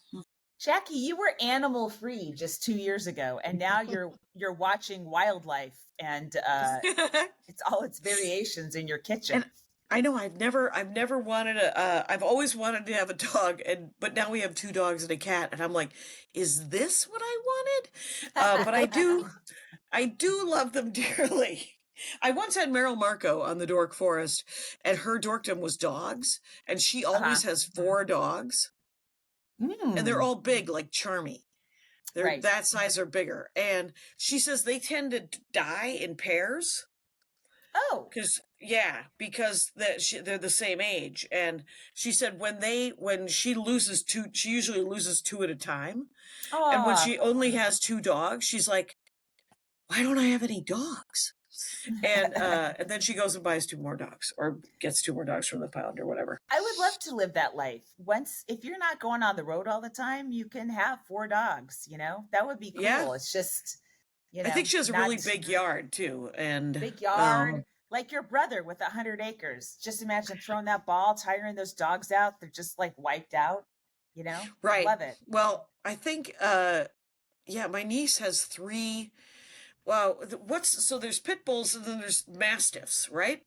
Jackie, you were animal free just 2 years ago, and now you're watching wildlife, and it's all its variations in your kitchen. And I know I've never wanted I've always wanted to have a dog, but now we have 2 dogs and a cat, and I'm like, is this what I wanted? But I do love them dearly. I once had Meryl Marco on the Dork Forest, and her dorkdom was dogs, and she always has 4 dogs. And they're all big, like Charmy. They're Right. that size or bigger. And she says they tend to die in pairs. Oh, Because they're the same age. And she said when she loses 2, she usually loses 2 at a time. And when she only has 2 dogs, she's like, why don't I have any dogs? And then she goes and buys 2 more dogs, or gets 2 more dogs from the pound or whatever. I would love to live that life. If you're not going on the road all the time, you can have 4 dogs. That would be cool. Yeah. It's just, I think she has a really big yard too, and big yard, like your brother with 100 acres. Just imagine throwing that ball, tiring those dogs out. They're just like wiped out. Right. Love it. Well, I think, my niece has 3. Well, so there's pit bulls and then there's mastiffs, right?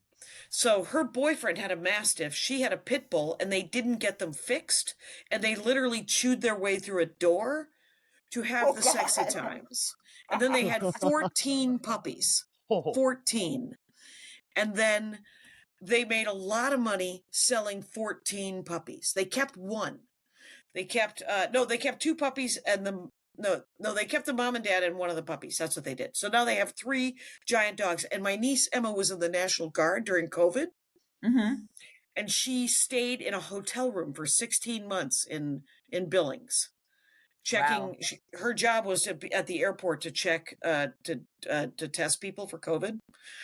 So her boyfriend had a mastiff, she had a pit bull, and they didn't get them fixed, and they literally chewed their way through a door to have the sexy times. And then they had 14 puppies. 14. And then they made a lot of money selling 14 puppies. They kept 1. They kept 2 puppies, and they kept the mom and dad and 1 of the puppies. That's what they did. So now they have 3 giant dogs. And my niece Emma was in the National Guard during COVID. Mm-hmm. And she stayed in a hotel room for 16 months in Billings, checking. Wow. Her job was to be at the airport to check to test people for COVID.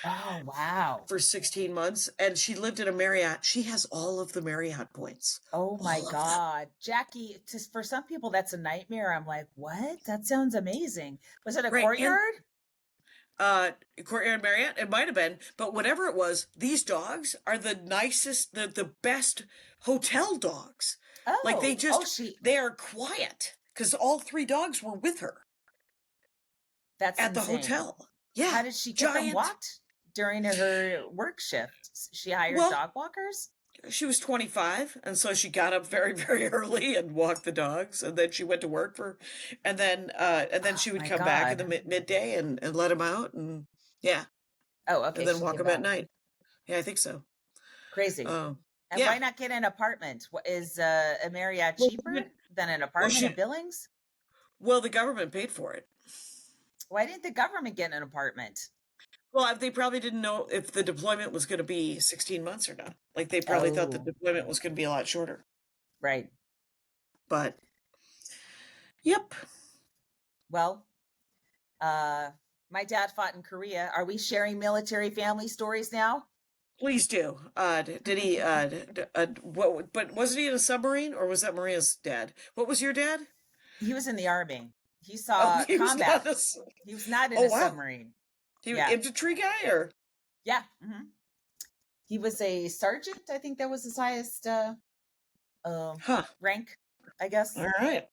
Oh, wow. For 16 months, and she lived in a Marriott. She has all of the Marriott points. Oh my God. Jackie, for some people that's a nightmare. I'm like, what? That sounds amazing. Was it a courtyard? Courtyard Marriott, it might have been, but whatever it was, these dogs are the nicest, the best hotel dogs. Oh, like they are quiet because all 3 dogs were with her. That's at insane. the hotel. Yeah. How did she get them walked during her work shift? She hired dog walkers? She was 25, and so she got up very, very early and walked the dogs, and then she went to work and then she would come back in the midday and let them out, and yeah. Oh, okay. And then walk them at night. Yeah, I think so. Crazy. And why not get an apartment? Is a Marriott cheaper than an apartment in Billings? Well, the government paid for it. Why didn't the government get an apartment? Well, they probably didn't know if the deployment was going to be 16 months or not. Like, they probably thought the deployment was going to be a lot shorter. Right. But, yep. Well, my dad fought in Korea. Are we sharing military family stories now? Please do. Did he, but wasn't he in a submarine, or was that Maria's dad? What was your dad? He was in the Army. He saw combat. He was not in a submarine. He was an infantry guy, or? Yeah. Mm-hmm. He was a sergeant. I think that was his highest rank, I guess. All right.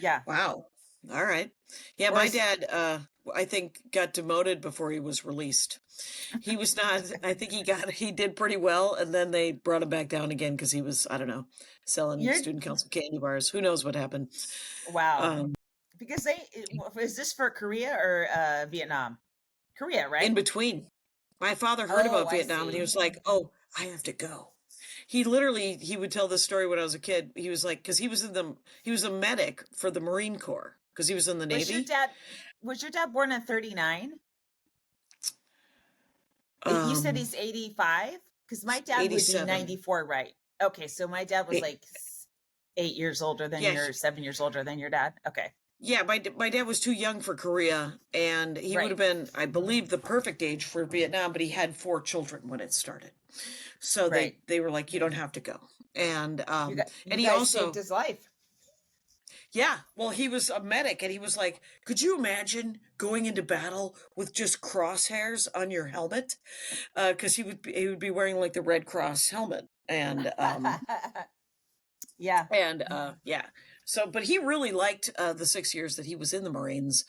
Yeah. Wow. All right. Yeah, my dad, I think, got demoted before he was released. He was not, I think he did pretty well, and then they brought him back down again because he was, I don't know, selling student council candy bars. Who knows what happened? Wow. Because is this for Korea or Vietnam? Korea, right? In between. My father heard about Vietnam, and he was like, oh, I have to go. he literally, he would tell this story when I was a kid. He was like, because he was a medic for the Marine Corps because he was in the Navy. Was your dad born in 39? You said he's 85? Because my dad would be 87. 94, right? Okay, so my dad was Eight- like 8 years older than Yeah. 7 years older than your dad. Okay. Yeah, my dad was too young for Korea, and he Right. would have been, I believe, the perfect age for Vietnam, but he had 4 children when it started. So Right. they were like, you don't have to go. And You and he guys also saved his life. yeah, well, he was a medic, and he was like, could you imagine going into battle with just crosshairs on your helmet? Because he would be wearing like the Red Cross helmet, and Yeah. and yeah. So, but he really liked the 6 years that he was in the Marines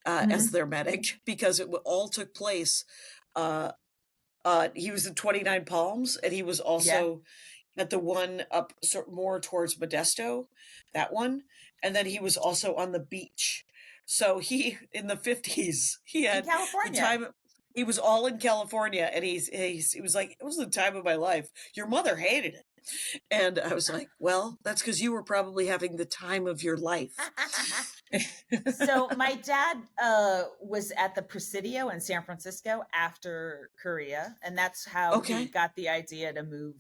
as their medic because it all took place. He was in 29 Palms, and he was also at the one up more towards Modesto, that one, and then he was also on the beach. So he in the 50s he In had the California. time. He was all in California, and he was like, it was the time of my life. Your mother hated it. And I was like, well, that's because you were probably having the time of your life. So my dad was at the Presidio in San Francisco after Korea, and that's how Okay. he got the idea to move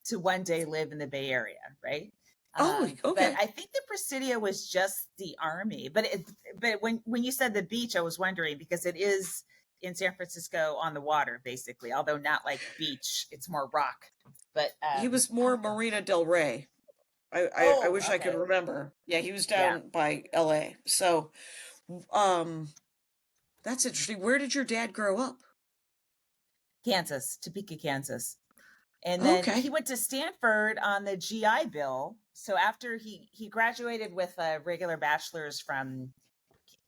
to one day live in the Bay Area, right? Oh, okay. But I think the Presidio was just the army. But when you said the beach, I was wondering because it is in San Francisco on the water, basically. Although not like beach, it's more rock. But He was more Marina Del Rey. I Oh, wish I could okay. remember. Yeah, he was Yeah. down by LA. So, that's interesting. Where did your dad grow up? Kansas, Topeka, Kansas. And then Okay. he went to Stanford on the GI Bill. So after he graduated with a regular bachelor's from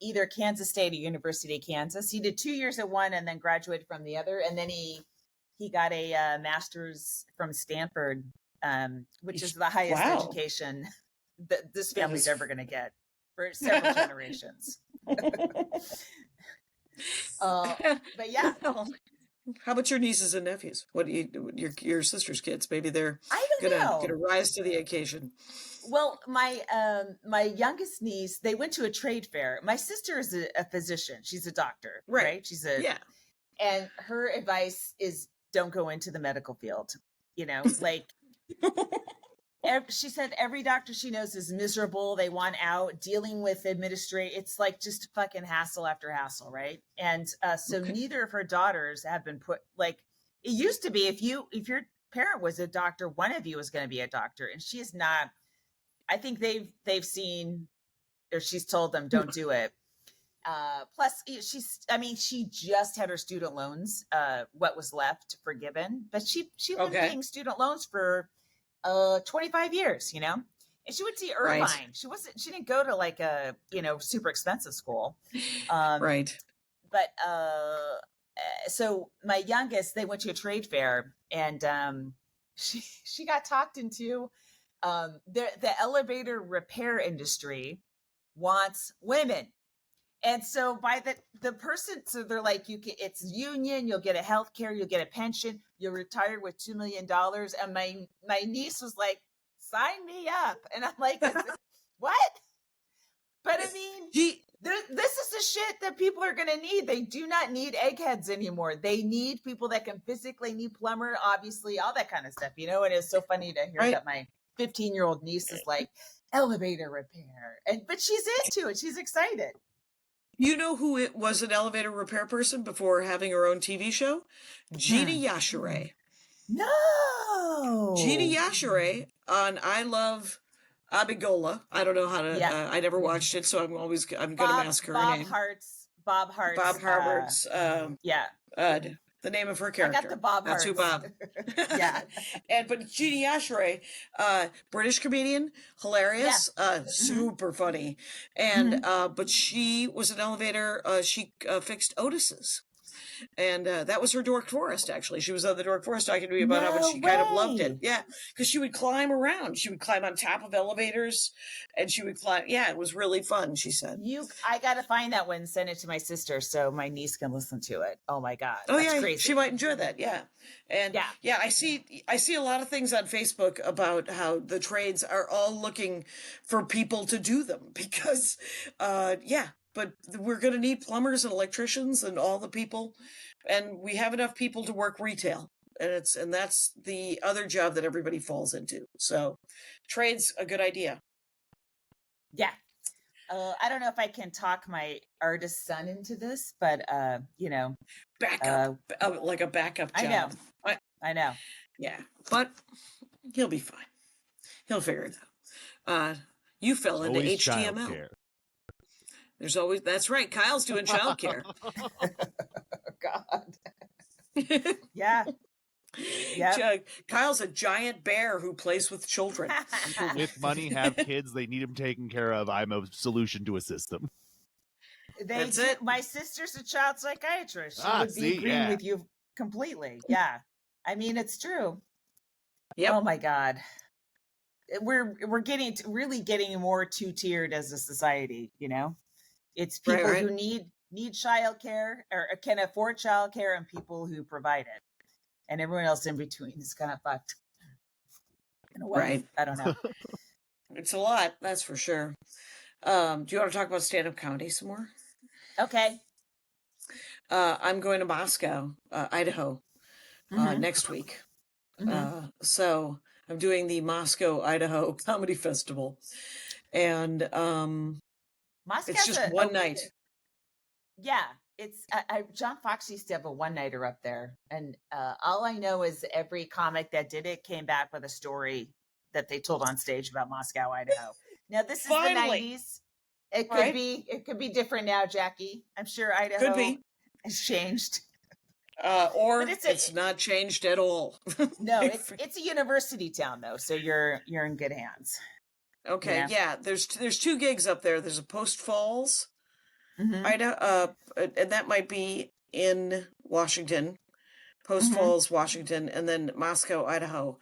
either Kansas State or University of Kansas. He did 2 years at one and then graduated from the other. And then he got a master's from Stanford, which is the highest Wow. education that this That family's is- ever going to get for several generations. But yeah, How about your nieces and nephews? What do your sister's kids? Maybe they're I don't know. gonna rise to the occasion. Well, my youngest niece, they went to a trade fair. My sister is a physician. She's a doctor, right? She's Yeah. and her advice is don't go into the medical field. You know, like she said every doctor she knows is miserable. They want out. Dealing with it's like just fucking hassle after hassle, right? And so neither of her daughters have been put like it used to be. If your parent was a doctor, one of you was going to be a doctor, and she is not. I think they've seen, or she's told them don't do it. Plus, she just had her student loans, what was left forgiven, but she's been paying student loans for 25 years, you know. And she went to Irvine. Right. She didn't go to like a super expensive school, Right. But so my youngest, they went to a trade fair, and she got talked into. The elevator repair industry wants women. And so by the person, so they're like, it's union, you'll get a health care, you'll get a pension, you'll retire with $2 million. And my niece was like, sign me up. And I'm like, what? But I mean, this is the shit that people are going to need. They do not need eggheads anymore. They need people that can physically, need plumber, obviously, all that kind of stuff, you know? And it's so funny to hear that my 15-year-old niece is like elevator repair, but she's into it. She's excited. You know who it was an elevator repair person before having her own TV show? Gina Yashere. No. Gina Yashere on I Love Abigola. I don't know how to. I never watched it, so I'm going to mask her name. Bob Hart's. Bob Hart's. The name of her character. I got the Bob That's Hart's. who Bob. Yeah. But Gina Yashere, British comedian, hilarious, super funny. And but she was an elevator, she fixed Otis's. And that was her Dork Forest, actually. She was on the Dork Forest talking to me about how much No she kind of loved it. way. Yeah, because she would climb around. She would climb on top of elevators, and she would climb. Yeah, it was really fun, she said. I gotta find that one and send it to my sister so my niece can listen to it. Oh my God. Oh That's yeah, crazy. she might enjoy that. Yeah, and Yeah. I see a lot of things on Facebook about how the trades are all looking for people to do them because, but we're going to need plumbers and electricians and all the people, and we have enough people to work retail, and that's the other job that everybody falls into. So, trades a good idea. Yeah. I don't know if I can talk my artist son into this, but Backup, like a backup I job. know. I know. Yeah, but he'll be fine. He'll figure it out. You fell into Always HTML. childcare. There's always, that's right. Kyle's doing childcare. Oh God. Yeah. Yeah. Kyle's a giant bear who plays with children. People with money have kids they need them taken care of. I'm a solution to assist them. That's it. My sister's a child psychiatrist. She would be see, agreeing yeah. with you completely. Yeah. I mean, it's true. Yep. Oh my God. We're really getting more two-tiered as a society, you know? It's people Right. who need childcare or can afford childcare and people who provide it. And everyone else in between is kind of fucked. In a way. Right. I don't know. It's a lot, that's for sure. Do you want to talk about stand-up comedy some more? Okay. I'm going to Moscow, Idaho, Mhm. next week. Mhm. So I'm doing the Moscow, Idaho Comedy Festival. And Moscow's it's just one night. Yeah, it's John Fox used to have a one-nighter up there, and all I know is every comic that did it came back with a story that they told on stage about Moscow, Idaho. Now this is Finally. the 90s. It could Right. it could be different now, Jackie. I'm sure Idaho Could be. has changed. Or But it's not changed at all. No, it's a university town though, so you're in good hands. Okay, yeah. There's 2 gigs up there. There's a Post Falls, Mhm. Idaho, and that might be in Washington, Post Mhm. Falls, Washington, and then Moscow, Idaho.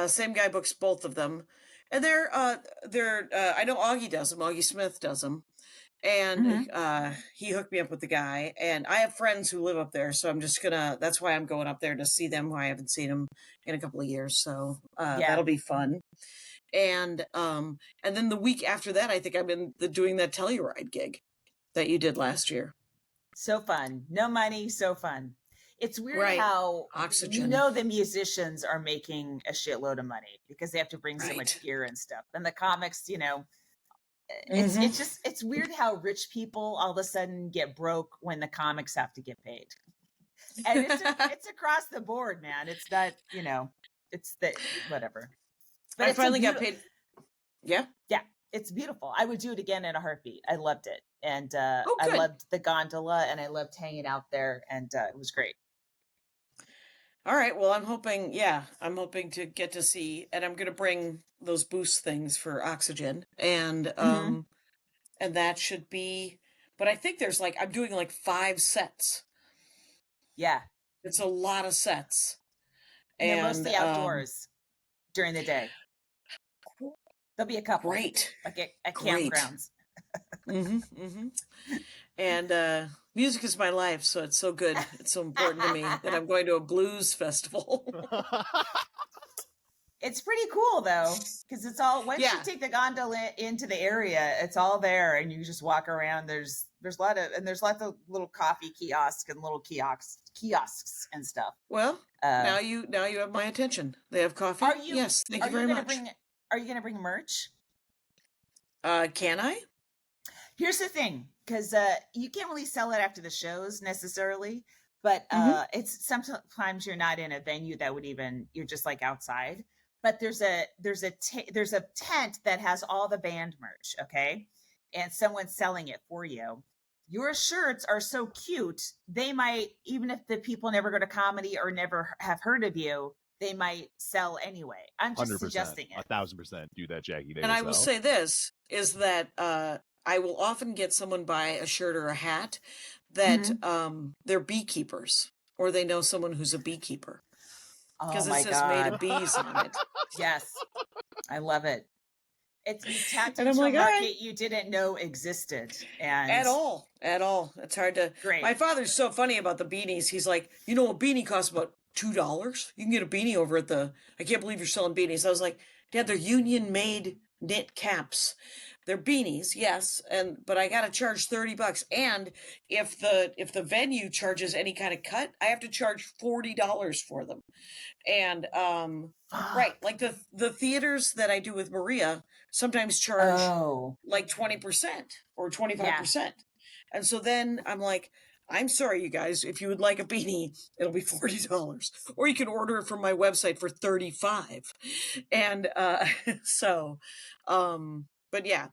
Same guy books both of them, and they're I know Augie does them. Augie Smith does them, and he hooked me up with the guy. And I have friends who live up there, so I'm just gonna. That's why I'm going up there to see them. Who I haven't seen them in a couple of years, so that'll be fun. And then the week after that, I think I'm doing that Telluride gig that you did last year. So fun. No money, so fun. It's weird Right. how Oxygen. the musicians are making a shitload of money because they have to bring so Right. much gear and stuff. And the comics, Mhm. it's weird how rich people all of a sudden get broke when the comics have to get paid. And it's across the board, man. It's not, it's the whatever. But I it's a finally got paid. Yeah. Yeah, it's beautiful. I would do it again in a heartbeat. I loved it. And I good. loved the gondola and I loved hanging out there and it was great. All right. Well, I'm hoping to get to see, and I'm going to bring those boost things for oxygen, and and that should be. But I think there's I'm doing 5 sets. Yeah. It's a lot of sets, And they're and mostly outdoors during the day. There'll be a couple. Great. Like at Great. campgrounds. And music is my life, so it's so good. It's so important to me that I'm going to a blues festival. It's pretty cool though, because it's all once you take the gondola into the area, it's all there, and you just walk around. There's lots of little coffee kiosks and little kiosks and stuff. Well, now you have my attention. They have coffee. Yes, thank you very much. Are you going to bring merch? Can I? Here's the thing, because you can't really sell it after the shows necessarily, but it's sometimes you're not in a venue that would you're just outside. But there's a tent that has all the band merch, okay, and someone's selling it for you. Your shirts are so cute; they might, even if the people never go to comedy or never have heard of you, they might sell anyway. I'm just 100%, suggesting it. 1,000% do that, Jackie. And I will say this is that I will often get someone buy a shirt or a hat that they're beekeepers or they know someone who's a beekeeper Oh because it my says made of God. bees on it. Yes. I love it. You tapped And I'm into a like, all right. market you didn't know existed. And At all. It's hard to. Great. My father's so funny about the beanies. He's like, a beanie costs about $2. You can get a beanie over at the. I can't believe you're selling beanies. I was like, Dad, they're union made knit caps. They're beanies, yes, but I gotta charge $30. And if the venue charges any kind of cut, I have to charge $40 for them. And right, like the theaters that I do with Maria sometimes charge like 20% or 25%. And so then I'm like, I'm sorry, you guys, if you would like a beanie, it'll be $40. Or you can order it from my website for $35. And so but yeah.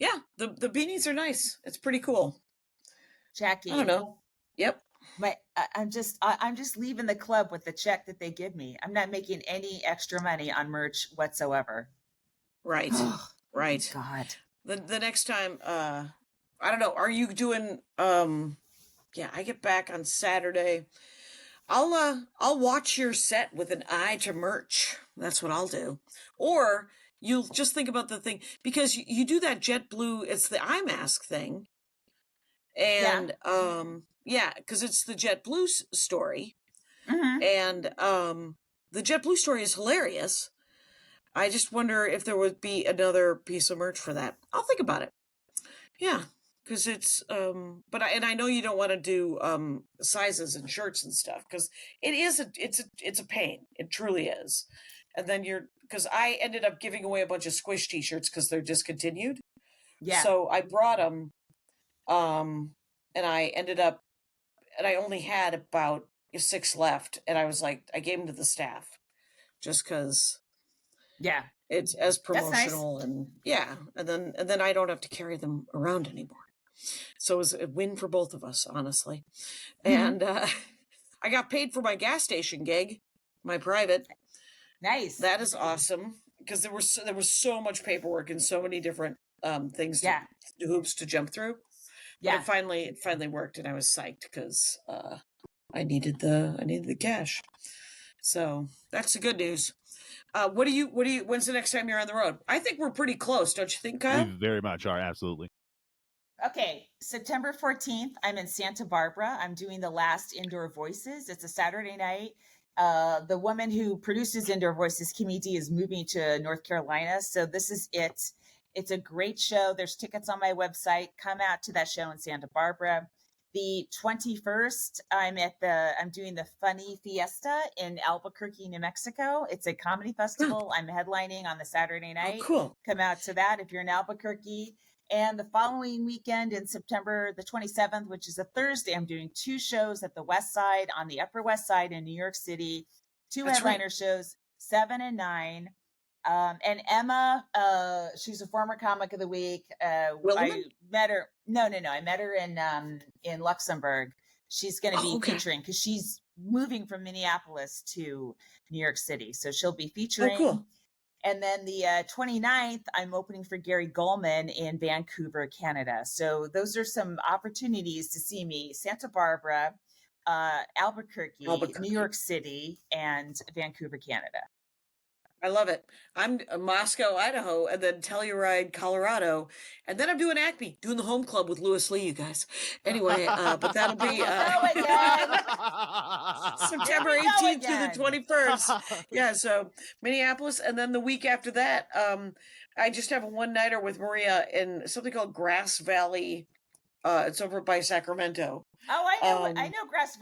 Yeah, the beanies are nice. It's pretty cool. Jackie. I don't know. Yep. I'm just leaving the club with the check that they give me. I'm not making any extra money on merch whatsoever. Right. Right. God. The next time, I don't know. Are you doing? Yeah, I get back on Saturday. I'll watch your set with an eye to merch. That's what I'll do. Or you'll just think about the thing because you do that JetBlue. It's the eye mask thing, and yeah, because it's the JetBlue story, and the JetBlue story is hilarious. I just wonder if there would be another piece of merch for that. I'll think about it. Yeah, because it's but I know you don't want to do sizes and shirts and stuff because it's a pain. It truly is. And then because I ended up giving away a bunch of Squish t-shirts because they're discontinued. Yeah. So I brought them, and I ended up, and I only had about 6 left, and I was like, I gave them to the staff, just because. Yeah. It's as promotional. Nice. And yeah, and then I don't have to carry them around anymore. So it was a win for both of us, honestly. And I got paid for my gas station gig, my private. Nice. That is awesome because there was so much paperwork and so many different things, hoops to jump through. But it finally worked, and I was psyched because I needed the cash. So that's the good news. When's the next time you're on the road? I think we're pretty close, don't you think, Kyle? We very much are, absolutely. Okay, September 14th, I'm in Santa Barbara. I'm doing the last Indoor Voices. It's a Saturday night. The woman who produces Indoor Voices, Kimmy D, is moving to North Carolina. So this is it. It's a great show. There's tickets on my website. Come out to that show in Santa Barbara. The 21st, I'm doing the Funny Fiesta in Albuquerque, New Mexico. It's a comedy festival. I'm headlining on the Saturday night. Oh, cool. Come out to that if you're in Albuquerque. And the following weekend in September the 27th, which is a Thursday, I'm doing 2 shows at the West Side, on the Upper West Side in New York City. 2 headliner shows, 7 and 9. And Emma, she's a former comic of the week. I met her. No. I met her in Luxembourg. She's going to be featuring because she's moving from Minneapolis to New York City. So she'll be featuring. Oh, cool. And then the 29th, I'm opening for Gary Goldman in Vancouver, Canada. So those are some opportunities to see me. Santa Barbara, Albuquerque, New York City, and Vancouver, Canada. I love it. I'm Moscow, Idaho, and then Telluride, Colorado, and then I'm doing Acme, doing the home club with Louis Lee, you guys. Anyway, but that'll be September 18th through the 21st. Yeah, so Minneapolis, and then the week after that, I just have a one-nighter with Maria in something called Grass Valley. It's over by Sacramento. Oh, I know Grass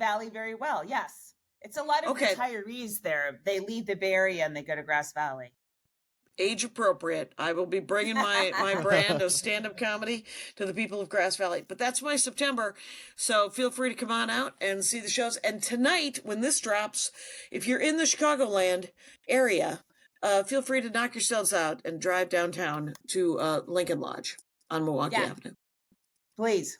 Valley very well. Yes. It's a lot of retirees there. They leave the Bay Area and they go to Grass Valley. Age appropriate. I will be bringing my brand of stand-up comedy to the people of Grass Valley. But that's my September. So feel free to come on out and see the shows. And tonight, when this drops, if you're in the Chicagoland area, feel free to knock yourselves out and drive downtown to Lincoln Lodge on Milwaukee Avenue. Please.